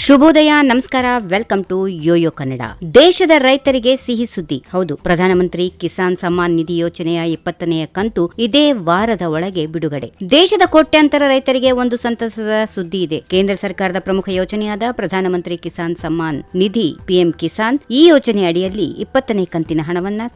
ಶುಭೋದಯ, ನಮಸ್ಕಾರ. Welcome to YoYo Kannada. ದೇಶದ ರೈತರಿಗೆ ಸಿಹಿ ಸುದ್ದಿ. ಹೌದು, ಪ್ರಧಾನಮಂತ್ರಿ ಕಿಸಾನ್ ಸಮ್ಮಾನ್ ನಿಧಿ ಯೋಜನೆಯ 20ನೆಯ ಕಂತು ಇದೇ ವಾರದ ಒಳಗೆ ಬಿಡುಗಡೆ. ದೇಶದ ಕೋಟ್ಯಾಂತರ ರೈತರಿಗೆ ಒಂದು ಸಂತಸದ ಸುದ್ದಿ ಇದೆ. ಕೇಂದ್ರ ಸರ್ಕಾರದ ಪ್ರಮುಖ ಯೋಜನೆಯಾದ ಪ್ರಧಾನಮಂತ್ರಿ ಕಿಸಾನ್ ಸಮ್ಮಾನ್ ನಿಧಿ ಪಿಎಂ ಕಿಸಾನ್ ಈ ಯೋಜನೆ ಅಡಿಯಲ್ಲಿ 20ನೇ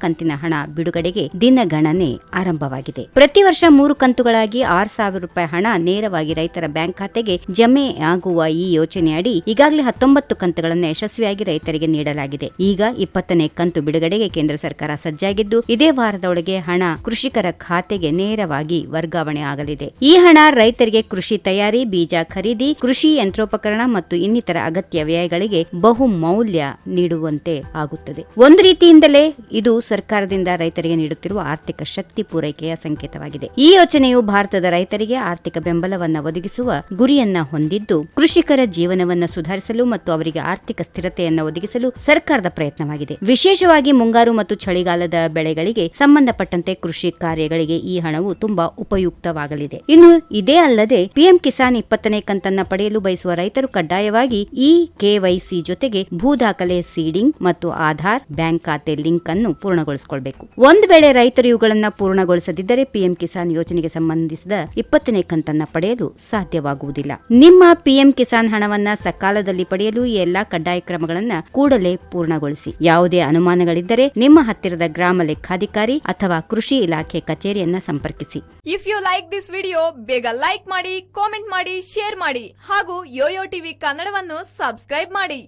ಕಂತಿನ ಹಣ ಬಿಡುಗಡೆಗೆ ದಿನಗಣನೆ ಆರಂಭವಾಗಿದೆ. ಪ್ರತಿ ವರ್ಷ 3 ಕಂತುಗಳಾಗಿ 6,000 ರೂಪಾಯಿ ಹಣ ನೇರವಾಗಿ ರೈತರ ಬ್ಯಾಂಕ್ ಖಾತೆಗೆ ಜಮೆ ಆಗುವ ಈ ಯೋಜನೆ ಅಡಿ ಈಗಾಗಲೇ 19 ಕಂತುಗಳನ್ನು ಯಶಸ್ವಿಯಾಗಿ ರೈತರಿಗೆ ನೀಡಲಾಗಿದೆ. ಈಗ 20ನೇ ಕಂತು ಬಿಡುಗಡೆಗೆ ಕೇಂದ್ರ ಸರ್ಕಾರ ಸಜ್ಜಾಗಿದ್ದು, ಇದೇ ವಾರದೊಳಗೆ ಹಣ ಕೃಷಿಕರ ಖಾತೆಗೆ ನೇರವಾಗಿ ವರ್ಗಾವಣೆ ಆಗಲಿದೆ. ಈ ಹಣ ರೈತರಿಗೆ ಕೃಷಿ ತಯಾರಿ, ಬೀಜ ಖರೀದಿ, ಕೃಷಿ ಯಂತ್ರೋಪಕರಣ ಮತ್ತು ಇನ್ನಿತರ ಅಗತ್ಯ ವ್ಯಯಗಳಿಗೆ ಬಹು ಮೌಲ್ಯ ನೀಡುವಂತೆ ಆಗುತ್ತದೆ. ಒಂದು ರೀತಿಯಿಂದಲೇ ಇದು ಸರ್ಕಾರದಿಂದ ರೈತರಿಗೆ ನೀಡುತ್ತಿರುವ ಆರ್ಥಿಕ ಶಕ್ತಿ ಪೂರೈಕೆಯ ಸಂಕೇತವಾಗಿದೆ. ಈ ಯೋಜನೆಯು ಭಾರತದ ರೈತರಿಗೆ ಆರ್ಥಿಕ ಬೆಂಬಲವನ್ನು ಒದಗಿಸುವ ಗುರಿಯನ್ನ ಹೊಂದಿದ್ದು, ಕೃಷಿಕರ ಜೀವನವನ್ನು ಸುಧಾರಿಸಲು ಮತ್ತು ಅವರಿಗೆ ಆರ್ಥಿಕ ಸ್ಥಿರತೆಯನ್ನು ಒದಗಿಸಲು ಸರ್ಕಾರದ ಪ್ರಯತ್ನವಾಗಿದೆ. ವಿಶೇಷವಾಗಿ ಮುಂಗಾರು ಮತ್ತು ಚಳಿಗಾಲದ ಬೆಳೆಗಳಿಗೆ ಸಂಬಂಧಪಟ್ಟಂತೆ ಕೃಷಿ ಕಾರ್ಯಗಳಿಗೆ ಈ ಹಣವು ತುಂಬಾ ಉಪಯುಕ್ತವಾಗಲಿದೆ. ಇನ್ನು ಇದೇ ಅಲ್ಲದೆ ಪಿಎಂ ಕಿಸಾನ್ 20ನೇ ಕಂತನ್ನ ಪಡೆಯಲು ಬಯಸುವ ರೈತರು ಕಡ್ಡಾಯವಾಗಿ ಈ ಕೆವೈಸಿ ಜೊತೆಗೆ ಭೂ ದಾಖಲೆ ಸೀಡಿಂಗ್ ಮತ್ತು ಆಧಾರ್ ಬ್ಯಾಂಕ್ ಖಾತೆ ಲಿಂಕ್ ಅನ್ನು ಪೂರ್ಣಗೊಳಿಸಿಕೊಳ್ಳಬೇಕು. ಒಂದು ವೇಳೆ ರೈತರು ಇವುಗಳನ್ನು ಪೂರ್ಣಗೊಳಿಸದಿದ್ದರೆ ಪಿಎಂ ಕಿಸಾನ್ ಯೋಜನೆಗೆ ಸಂಬಂಧಿಸಿದ 20ನೇ ಕಂತನ್ನ ಪಡೆಯಲು ಸಾಧ್ಯವಾಗುವುದಿಲ್ಲ. ನಿಮ್ಮ ಪಿಎಂ ಕಿಸಾನ್ ಹಣವನ್ನ ಸಕಾಲದಲ್ಲಿ ಪಡೆಯಲು ಈ ಎಲ್ಲಾ ಕಡ್ಡಾಯ ಕ್ರಮಗಳನ್ನು ಕೂಡಲೇ ಪೂರ್ಣಗೊಳಿಸಿ. ಯಾವುದೇ ಅನುಮಾನಗಳಿದ್ದರೆ ನಿಮ್ಮ ಹತ್ತಿರದ ಗ್ರಾಮ ಲೆಕ್ಕಾಧಿಕಾರಿ ಅಥವಾ ಕೃಷಿ ಇಲಾಖೆ ಕಚೇರಿಯನ್ನ ಸಂಪರ್ಕಿಸಿ. If you like this video, ಬೇಗ ಲೈಕ್ ಮಾಡಿ, ಕಾಮೆಂಟ್ ಮಾಡಿ, ಶೇರ್ ಮಾಡಿ ಹಾಗೂ ಯೋಯೋ ಟಿವಿ ಕನ್ನಡವನ್ನು ಸಬ್ಸ್ಕ್ರೈಬ್ ಮಾಡಿ.